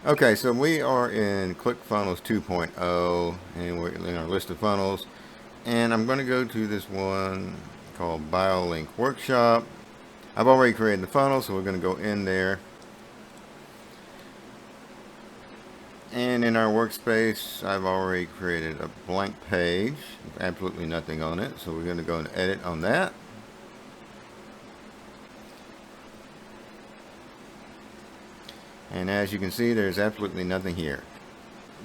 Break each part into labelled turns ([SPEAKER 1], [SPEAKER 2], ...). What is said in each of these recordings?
[SPEAKER 1] Okay, so we are in ClickFunnels 2.0 and we're in our list of funnels. And I'm going to go to this one called BioLink Workshop. I've already created the funnel, so we're going to go in there. And in our workspace, I've already created a blank page with absolutely nothing on it. So we're going to go and edit on that. And as you can see, there's absolutely nothing here.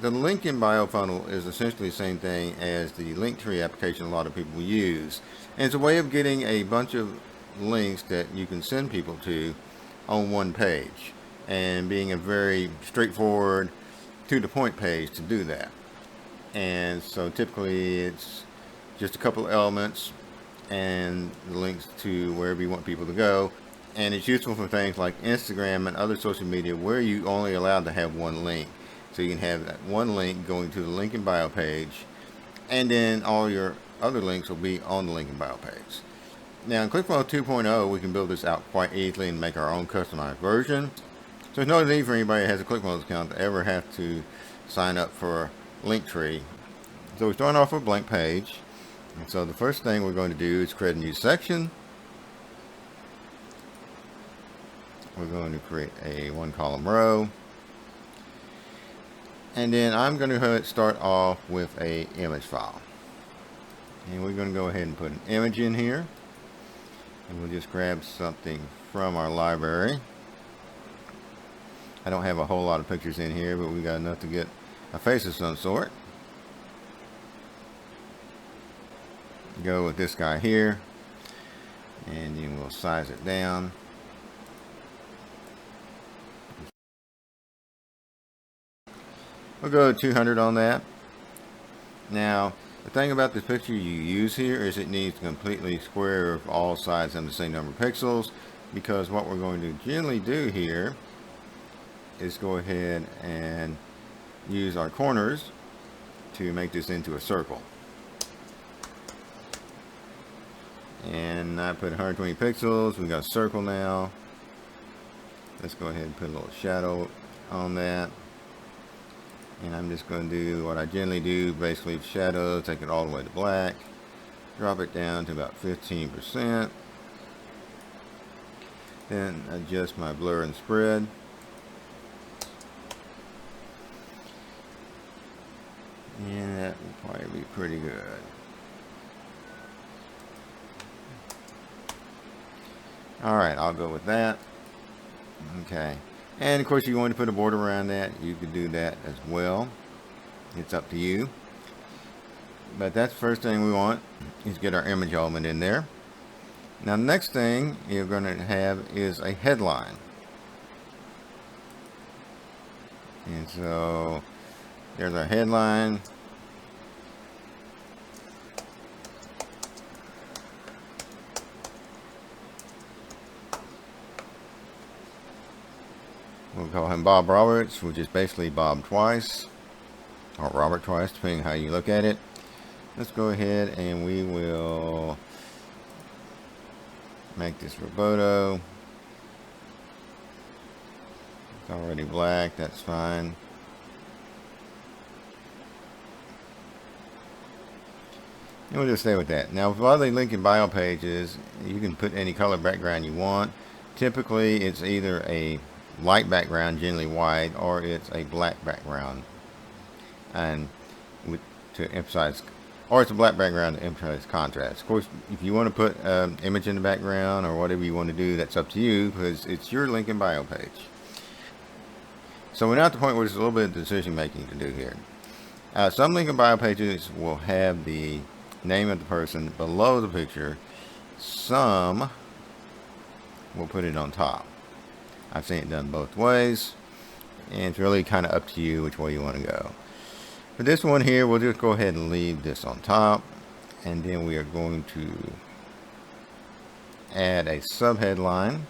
[SPEAKER 1] The link in bio funnel is essentially the same thing as the linktree application a lot of people use. And it's a way of getting a bunch of links that you can send people to on one page, and being a very straightforward, to the point page to do that. And so typically it's just a couple of elements and the links to wherever you want people to go. And it's useful for things like Instagram and other social media where you only allowed to have one link. So you can have that one link going to the link in bio page, and then all your other links will be on the link in bio page. Now in ClickFunnels 2.0, we can build this out quite easily and make our own customized version. So there's no need for anybody that has a ClickFunnels account to ever have to sign up for Linktree. So we're starting off with a blank page. And so the first thing we're going to do is create a new section. We're going to create a one column row. And then I'm going to start off with a image file. And we're going to go ahead and put an image in here. And we'll just grab something from our library. I don't have a whole lot of pictures in here, but we got enough to get a face of some sort. Go with this guy here. And then we'll size it down. We'll go to 200 on that. Now, the thing about this picture you use here is it needs to completely square of all sides and the same number of pixels, because what we're going to generally do here is go ahead and use our corners to make this into a circle. And I put 120 pixels. We got a circle now. Let's go ahead and put a little shadow on that. And I'm just going to do what I generally do, basically shadow, take it all the way to black, drop it down to about 15%, then adjust my blur and spread. And that will probably be pretty good. Alright, I'll go with that. Okay. And of course, you want to put a border around that, you could do that as well. It's up to you. But that's the first thing we want, is get our image element in there. Now the next thing you're going to have is a headline. And so there's our headline. We'll call him Bob Roberts, which is basically Bob twice, or Robert twice, depending how you look at it. Let's go ahead and we will make this Roboto. It's already black, that's fine. And we'll just stay with that. Now, with all the link in bio pages, you can put any color background you want. Typically, it's either a light background, generally white, or it's a black background, and to emphasize, or it's a black background to emphasize contrast. Of course, if you want to put image in the background or whatever you want to do, that's up to you, because it's your link in bio page. So we're now at the point where there's a little bit of decision making to do here. Some link in bio pages will have the name of the person below the picture. Some will put it on top. I've seen it done both ways, and it's really kind of up to you which way you want to go. For this one here, we'll just go ahead and leave this on top, and then we are going to add a subheadline,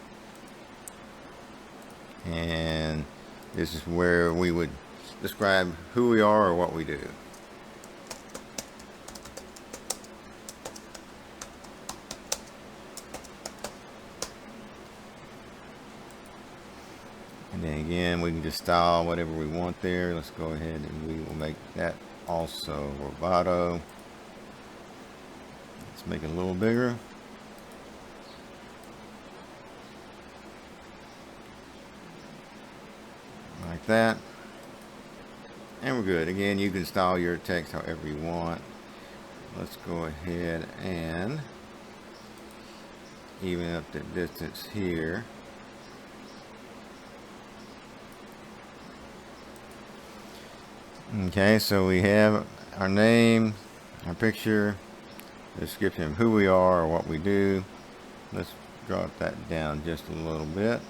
[SPEAKER 1] and this is where we would describe who we are or what we do. And then again, we can just style whatever we want there. Let's go ahead and we will make that also Roboto. Let's make it a little bigger. Like that. And we're good. Again, you can style your text however you want. Let's go ahead and even up the distance here. Okay, so we have our name, our picture, the description of who we are or what we do. Let's drop that down just a little bit.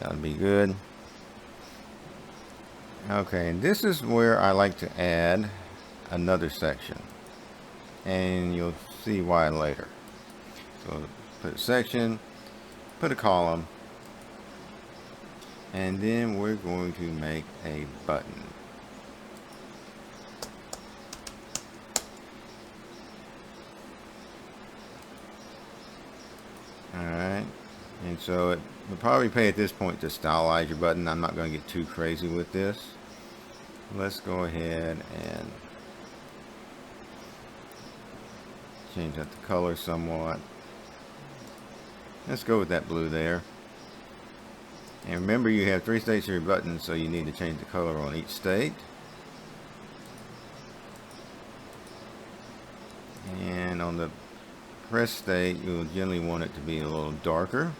[SPEAKER 1] That would be good. Okay, and this is where I like to add another section, and you'll see why later. So put a section, put a column, and then we're going to make a button. Alright, and so it will probably pay at this point to stylize your button. I'm not going to get too crazy with this. Let's go ahead and change up the color somewhat. Let's go with that blue there. And remember, you have 3 states of your button, so you need to change the color on each state. And on the press state, you'll generally want it to be a little darker.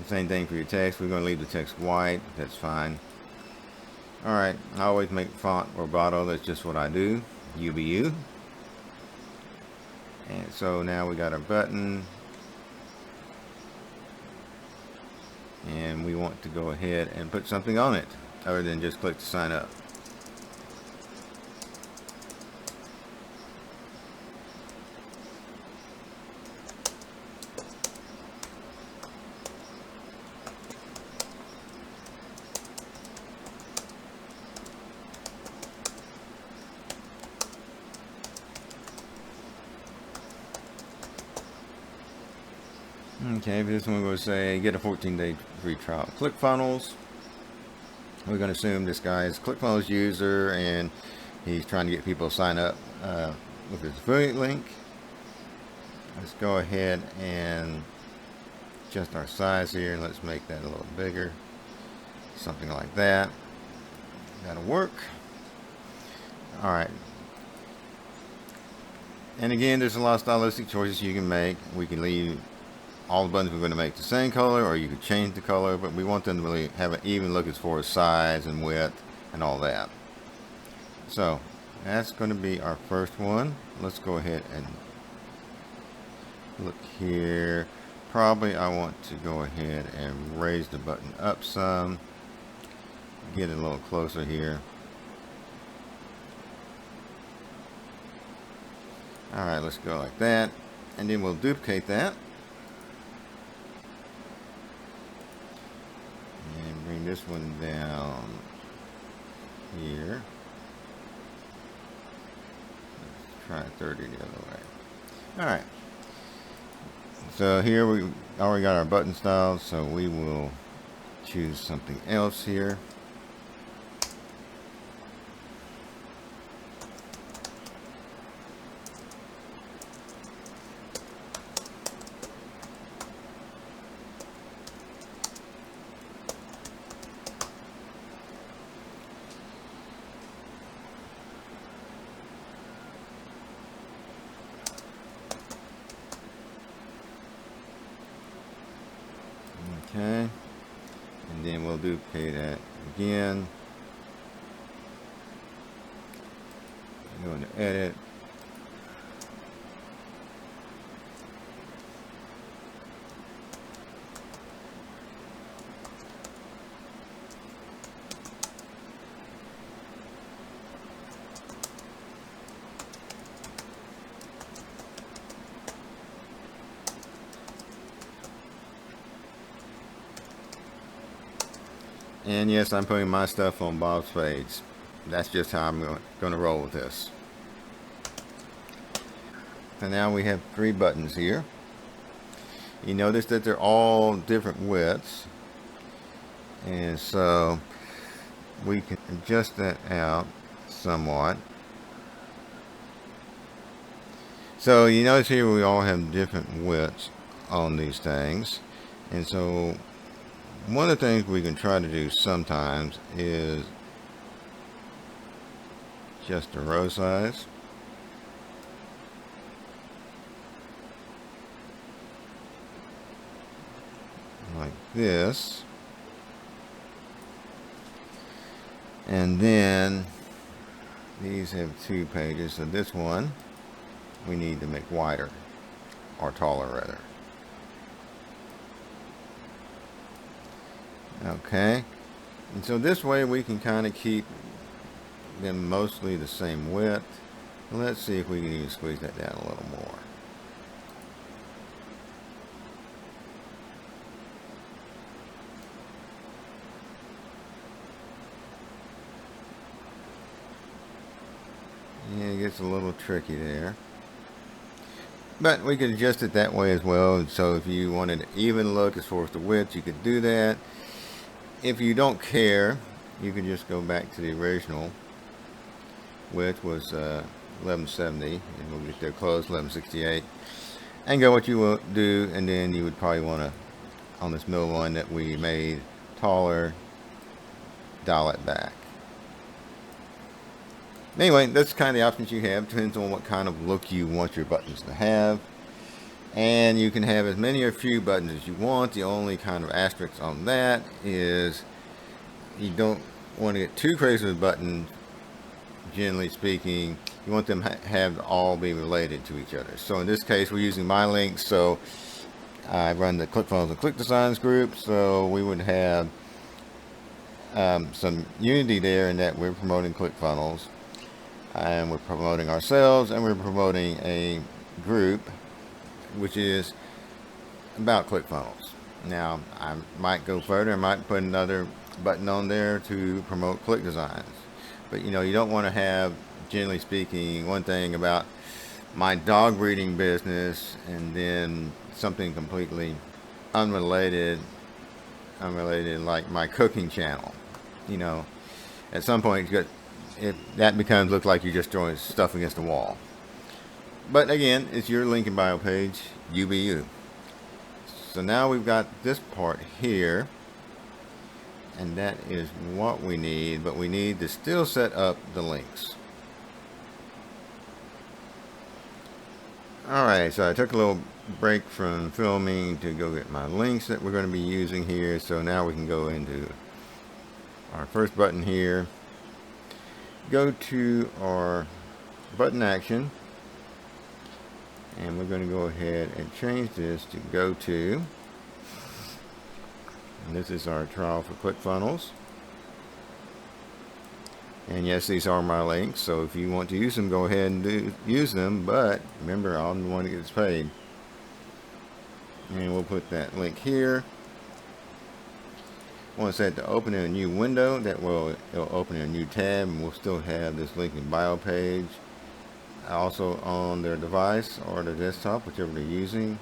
[SPEAKER 1] The same thing for your text. We're going to leave the text white. That's fine. Alright, I always make font Roboto. That's just what I do. UBU. And so now we got our button. And we want to go ahead and put something on it other than just click to sign up. Okay, for this one we're going to say get a 14-day free trial. ClickFunnels. We're going to assume this guy is a ClickFunnels user and he's trying to get people to sign up with his affiliate link. Let's go ahead and adjust our size here and let's make that a little bigger. Something like that. That'll work. Alright. And again, there's a lot of stylistic choices you can make. We can leave all the buttons we're going to make the same color, or you could change the color, but we want them to really have an even look as far as size and width and all that. So that's going to be our first one. Let's go ahead and look here. Probably I want to go ahead and raise the button up some, get it a little closer here. Alright, let's go like that, and then we'll duplicate that. And bring this one down here. Let's try 30 the other way. Alright. So here we already got our button styles, so we will choose something else here. Okay, and then we'll duplicate that again. Go into edit. And yes, I'm putting my stuff on Bob's page. That's just how I'm going to roll with this. And now we have 3 buttons here. You notice that they're all different widths, and so we can adjust that out somewhat. So you notice here we all have different widths on these things, and so one of the things we can try to do sometimes is just the row size. Like this. And then these have 2 pages, so this one we need to make wider, or taller rather. Okay, and so this way we can kind of keep them mostly the same width. Let's see if we can even squeeze that down a little more. Yeah, it gets a little tricky there. But we could adjust it that way as well. So if you wanted an even look as far as the width, you could do that. If you don't care, you can just go back to the original. Width was 1170, and we'll get there close, 1168. And go what you will do, and then you would probably want to, on this middle one that we made taller, dial it back. Anyway, that's kind of the options you have. Depends on what kind of look you want your buttons to have. And you can have as many or few buttons as you want. The only kind of asterisk on that is you don't want to get too crazy with buttons. Generally speaking, you want them have all be related to each other. So in this case, we're using my links. So I run the ClickFunnels and Click Designs group. So we would have some unity there in that we're promoting ClickFunnels, and we're promoting ourselves, and we're promoting a group which is about ClickFunnels. Now I might go further, I might put another button on there to promote Click Designs, but you know, you don't want to have, generally speaking, one thing about my dog breeding business and then something completely unrelated like my cooking channel. You know, at some point that becomes look like you're just throwing stuff against the wall. But again, it's your link in bio page, you be you. So now we've got this part here, and that is what we need, but we need to still set up the links. Alright, so I took a little break from filming to go get my links that we're going to be using here. So now we can go into our first button here, go to our button action, and we're going to go ahead and change this to go to, and this is our trial for ClickFunnels. And yes, these are my links, so if you want to use them, go ahead and use them, but remember, I'm the one that gets paid. And we'll put that link here. Want to set to open in a new window, it'll open in a new tab, and we'll still have this link in bio page also on their device or their desktop, whichever they're using.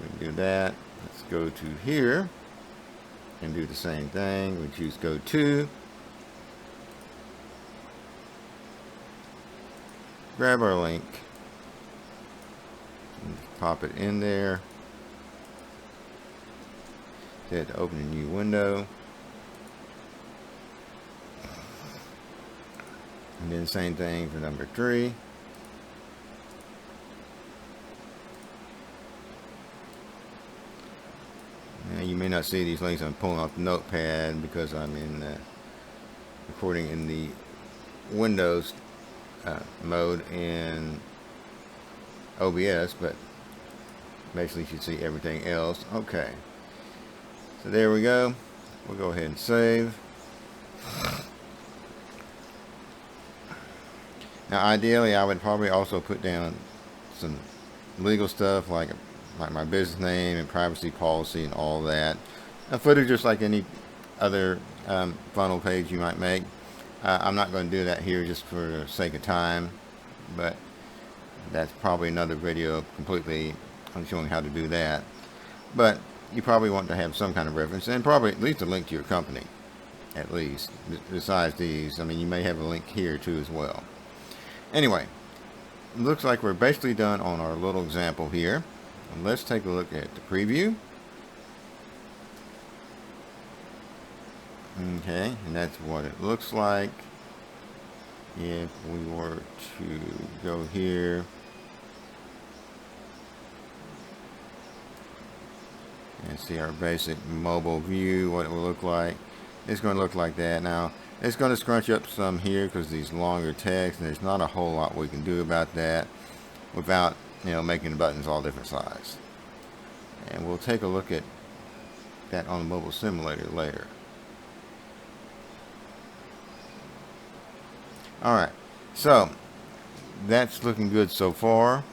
[SPEAKER 1] We can do that. Let's go to here and do the same thing. We choose go to, grab our link and pop it in there. Set to open a new window, and then same thing for number 3. Now you may not see these links. I'm pulling off the notepad because I'm in recording in the Windows mode in OBS, but basically you should see everything else. Okay, so there we go. We'll go ahead and save. Now ideally I would probably also put down some legal stuff like my business name and privacy policy and all that. A footer just like any other funnel page you might make. I'm not going to do that here just for the sake of time, but that's probably another video completely on showing how to do that. but you probably want to have some kind of reference and probably at least a link to your company, at least. Besides these, I mean, you may have a link here too as well. Anyway, looks like we're basically done on our little example here. And let's take a look at the preview. Okay, and that's what it looks like. If we were to go here and see our basic mobile view, what it will look like, it's going to look like that. Now, it's going to scrunch up some here because these longer text, and there's not a whole lot we can do about that without, making the buttons all different size. And we'll take a look at that on the mobile simulator later. Alright, so that's looking good so far.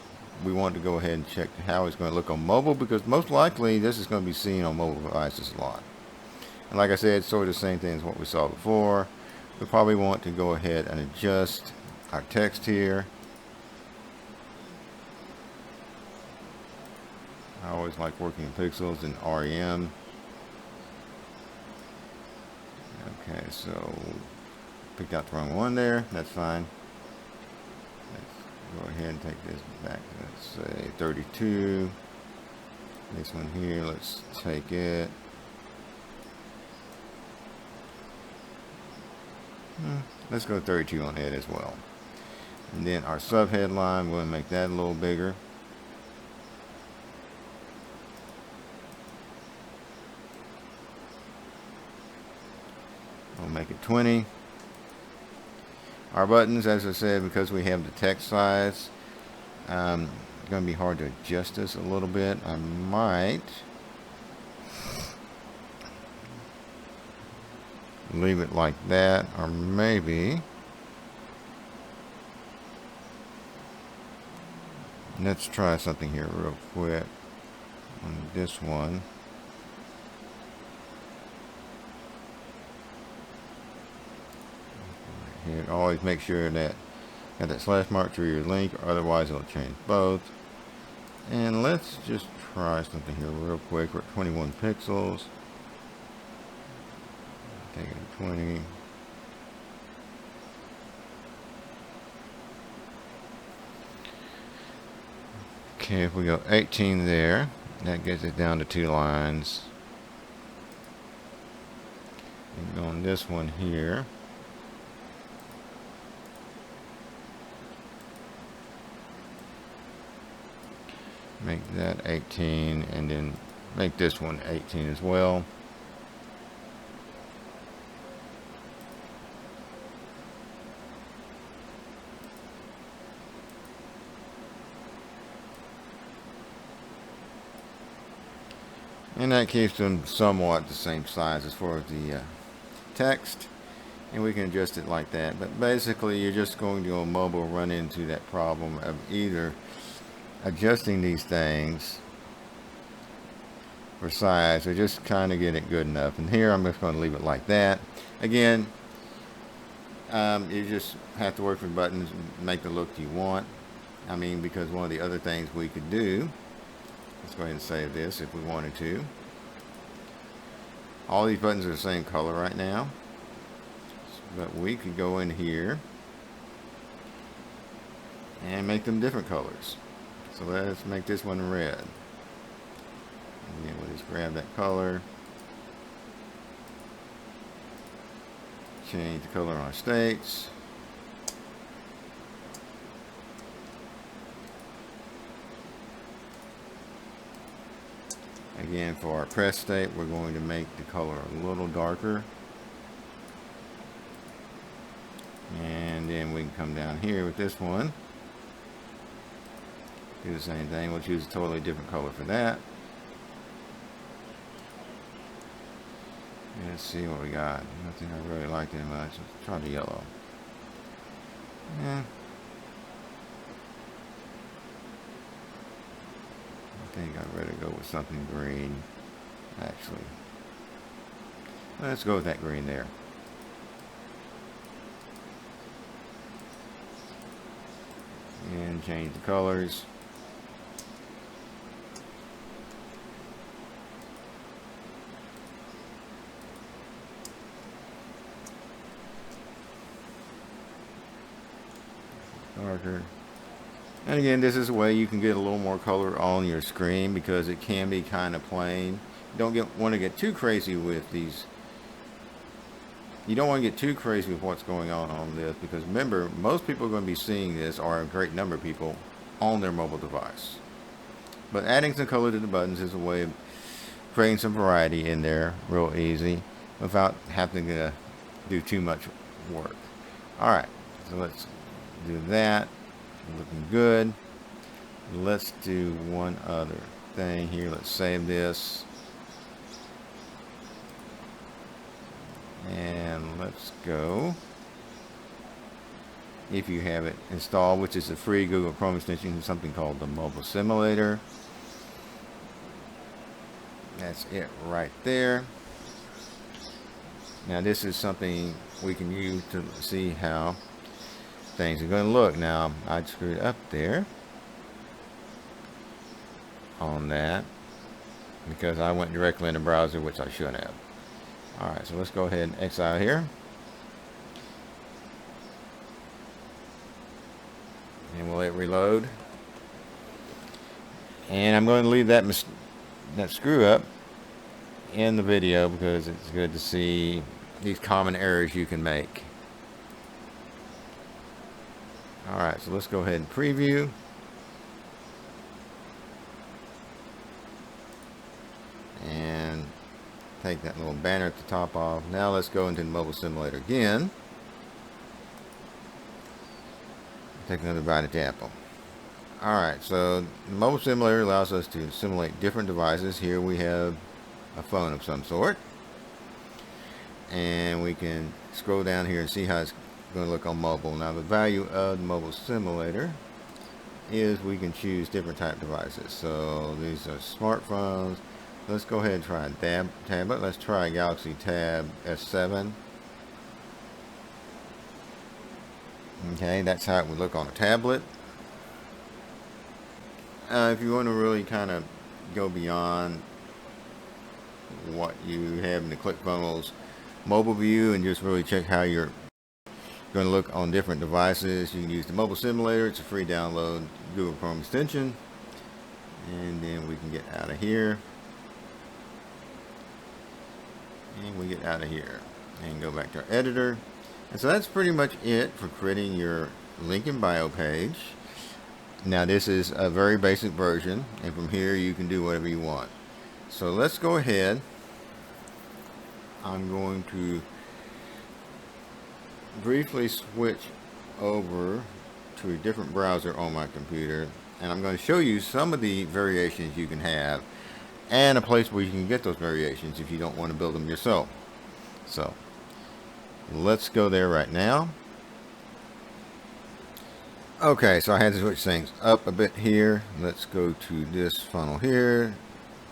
[SPEAKER 1] We want to go ahead and check how it's going to look on mobile, because most likely this is going to be seen on mobile devices a lot. And like I said, it's sort of the same thing as what we saw before. We probably want to go ahead and adjust our text here. I always like working in pixels and REM. Okay, so picked out the wrong one there. That's fine. Let's go ahead and take this back to, let's say, 32. This one here, let's take it. Let's go 32 on it as well. And then our subheadline, we'll make that a little bigger. We'll make it 20. Our buttons, as I said, because we have the text size, it's going to be hard to adjust this a little bit. I might leave it like that, or maybe let's try something here real quick on this one. Here, always make sure that you have that slash mark through your link, or otherwise it'll change both. And let's just try something here real quick. We're at 21 pixels. Take it to 20. Okay, if we go 18 there, that gets it down to 2 lines. And go on this one here. Make that 18, and then make this one 18 as well. And that keeps them somewhat the same size as far as the text, and we can adjust it like that. But basically, you're just going to on mobile run into that problem of either adjusting these things for size, or just kind of get it good enough. And here I'm just going to leave it like that. Again, you just have to work with buttons and make the look you want. I mean, because one of the other things we could do, let's go ahead and save this if we wanted to. All these buttons are the same color right now, but we could go in here and make them different colors. So let's make this one red. And then we'll just grab that color, change the color on our states. Again, for our press state, we're going to make the color a little darker. And then we can come down here with this one. Do the same thing. We'll choose a totally different color for that. Let's see what we got. Nothing I really like that much. Let's try the yellow. Yeah. I think I'd rather go with something green, actually. Let's go with that green there. And change the colors. darker. And again, this is a way you can get a little more color on your screen because it can be kind of plain. Don't want to get too crazy with these. You don't want to get too crazy with what's going on this, because remember, most people are going to be seeing this, or a great number of people, on their mobile device. But adding some color to the buttons is a way of creating some variety in there real easy without having to do too much work. Alright, so let's do that. Looking good. Let's do one other thing here. Let's save this. And let's go. If you have it installed, which is a free Google Chrome extension, something called the Mobile Simulator. That's it right there. Now this is something we can use to see how things are going to look. Now I screwed up there on that because I went directly in the browser, which I shouldn't have. Alright, so let's go ahead and exile here. And we'll let it reload. And I'm going to leave that screw up in the video because it's good to see these common errors you can make. Alright, so let's go ahead and preview. And take that little banner at the top off. Now let's go into the Mobile Simulator again. Take another bite at the apple. Alright, so the Mobile Simulator allows us to simulate different devices. Here we have a phone of some sort. And we can scroll down here and see how it's going to look on mobile. Now the value of the Mobile Simulator is we can choose different type of devices. So these are smartphones. Let's go ahead and try a tablet. Let's try a Galaxy Tab S7. Okay, that's how it would look on a tablet. If you want to really kind of go beyond what you have in the ClickFunnels mobile view and just really check how you're going to look on different devices, you can use the Mobile Simulator. It's a free download Google Chrome extension. And then we can get out of here. And we get out of here and go back to our editor. And so that's pretty much it for creating your link in bio page. Now this is a very basic version, and from here you can do whatever you want. So let's go ahead. I'm going to briefly switch over to a different browser on my computer, and I'm going to show you some of the variations you can have and a place where you can get those variations if you don't want to build them yourself. So let's go there right now. Okay, so I had to switch things up a bit here. Let's go to this funnel here,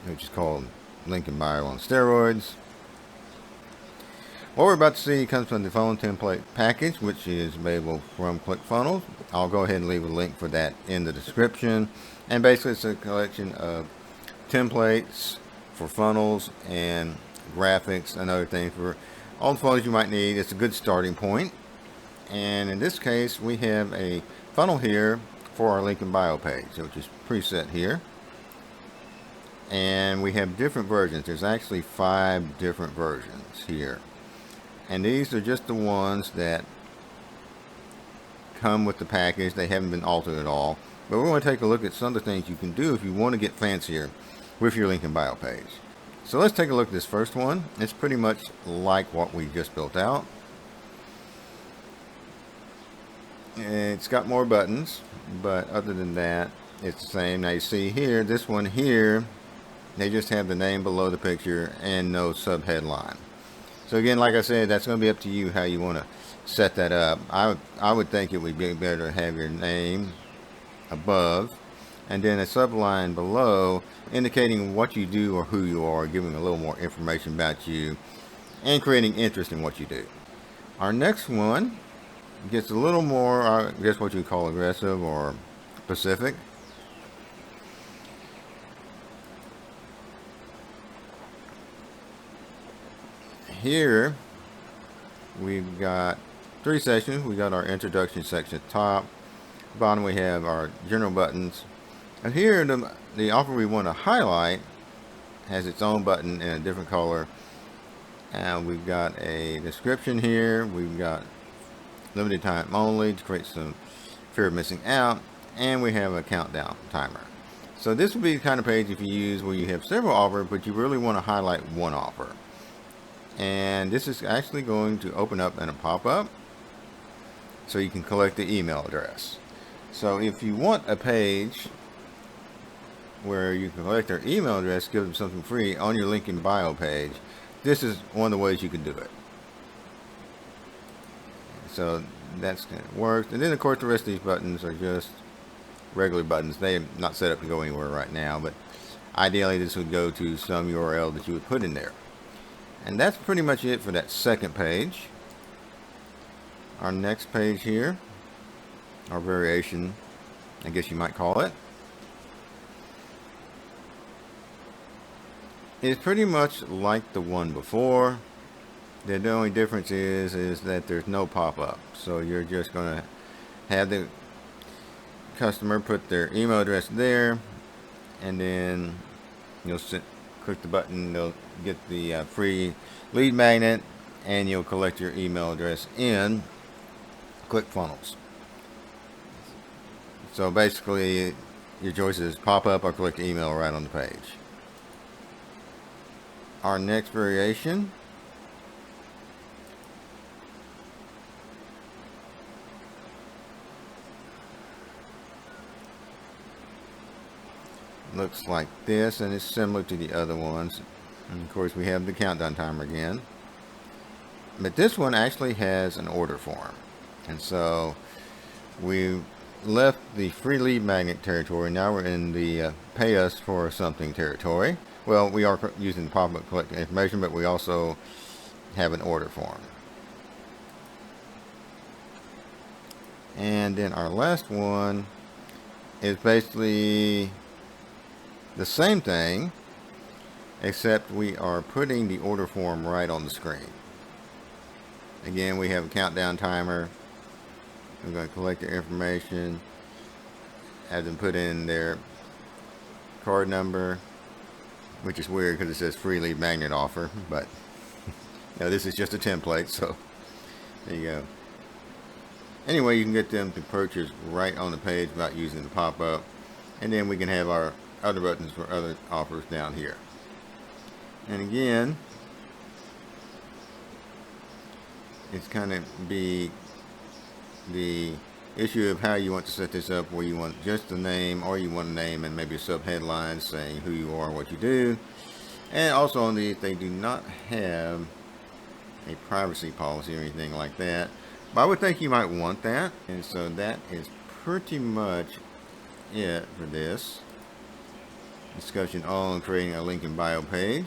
[SPEAKER 1] which is called Link in Bio on steroids. What we're about to see comes from the phone template package, which is available from ClickFunnels. I'll go ahead and leave a link for that in the description. And basically it's a collection of templates for funnels and graphics and other things for all the funnels you might need. It's a good starting point. And in this case, we have a funnel here for our link in bio page, which is preset here. And we have different versions. There's actually 5 different versions here. And these are just the ones that come with the package. They haven't been altered at all. But we're going to take a look at some of the things you can do if you want to get fancier with your link in bio page. So let's take a look at this first one. It's pretty much like what we just built out. It's got more buttons, but other than that, it's the same. Now you see here, this one here, they just have the name below the picture and no subheadline. So again, like I said, that's going to be up to you how you want to set that up. I would think it would be better to have your name above and then a subline below indicating what you do or who you are, giving a little more information about you and creating interest in what you do. Our next one gets a little more, I guess what you call aggressive or specific. Here we've got 3 sections. We got our introduction section at the top, bottom we have our general buttons. And here the offer we want to highlight has its own button in a different color. And we've got a description here. We've got limited time only to create some fear of missing out. And we have a countdown timer. So this would be the kind of page if you use where you have several offers, but you really want to highlight one offer. And this is actually going to open up in a pop-up so you can collect the email address. So if you want a page where you can collect their email address, give them something free on your link in bio page, this is one of the ways you can do it. So that's going to work. And then of course the rest of these buttons are just regular buttons. They're not set up to go anywhere right now, but ideally this would go to some URL that you would put in there. And that's pretty much it for that second page. Our next page here, our variation, I guess you might call it, is pretty much like the one before. The only difference is that there's no pop-up. So you're just going to have the customer put their email address there, and then you'll click the button, they'll get the free lead magnet, and you'll collect your email address in ClickFunnels. So basically your choice is pop up or collect email right on the page. Our next variation looks like this, and it's similar to the other ones. And of course we have the countdown timer again, but this one actually has an order form. And so we left the free lead magnet territory. Now we're in the pay us for something territory. Well, we are using the pop-up collect information, but we also have an order form. And then our last one is basically the same thing, except we are putting the order form right on the screen. Again, we have a countdown timer. I'm going to collect their information, have them put in their card number, which is weird because it says free lead magnet offer, but you know, this is just a template, so there you go. Anyway, you can get them to purchase right on the page without using the pop-up, and then we can have our other buttons for other offers down here. And again, it's kind of be the issue of how you want to set this up, where you want just the name, or you want a name and maybe a sub-headline saying who you are and what you do. And also on these, they do not have a privacy policy or anything like that, but I would think you might want that. And so that is pretty much it for this discussion on creating a link in bio page.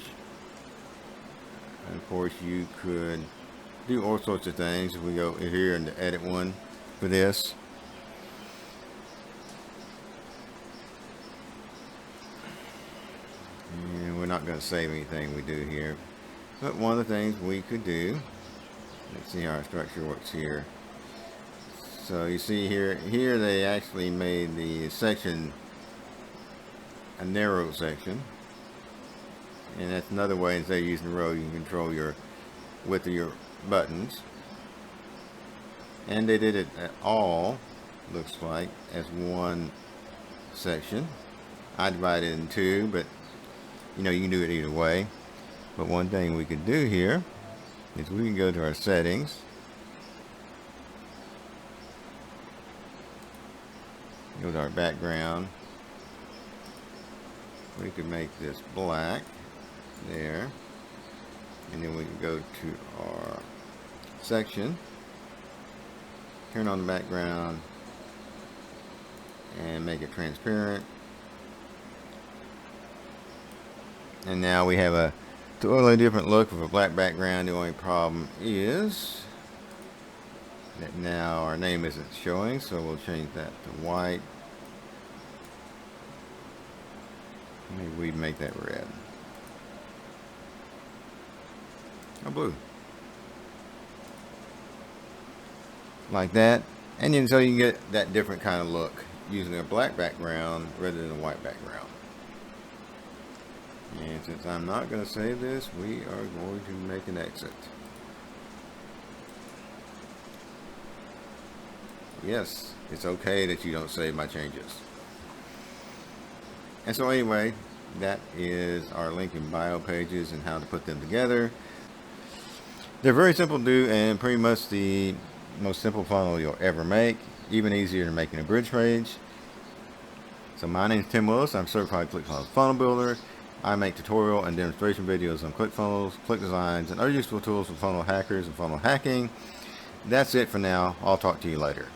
[SPEAKER 1] And of course you could do all sorts of things. If we go here and the edit one for this, and we're not going to save anything we do here, but one of the things we could do, let's see how our structure works here. So you see here they actually made the section a narrow section, and that's another way. Instead of using the row, you can control your width of your buttons. And they did it all, looks like, as one section. I divided it in two, but you know, you can do it either way. But one thing we could do here is we can go to our settings, go to our background. We could make this black there, and then we can go to our section, turn on the background, and make it transparent. And now we have a totally different look with a black background. The only problem is that now our name isn't showing, so we'll change that to white. Maybe we make that red or blue, like that. And then so you can get that different kind of look using a black background rather than a white background. And since I'm not going to save this, we are going to make an exit. Yes, it's okay that you don't save my changes. And so anyway, that is our link in bio pages and how to put them together. They're very simple to do and pretty much the most simple funnel you'll ever make, even easier than making a bridge page. So my name is Tim Willis. I'm certified ClickFunnels funnel builder. I make tutorial and demonstration videos on ClickFunnels, ClickDesigns, and other useful tools for funnel hackers and funnel hacking. That's it for now. I'll talk to you later.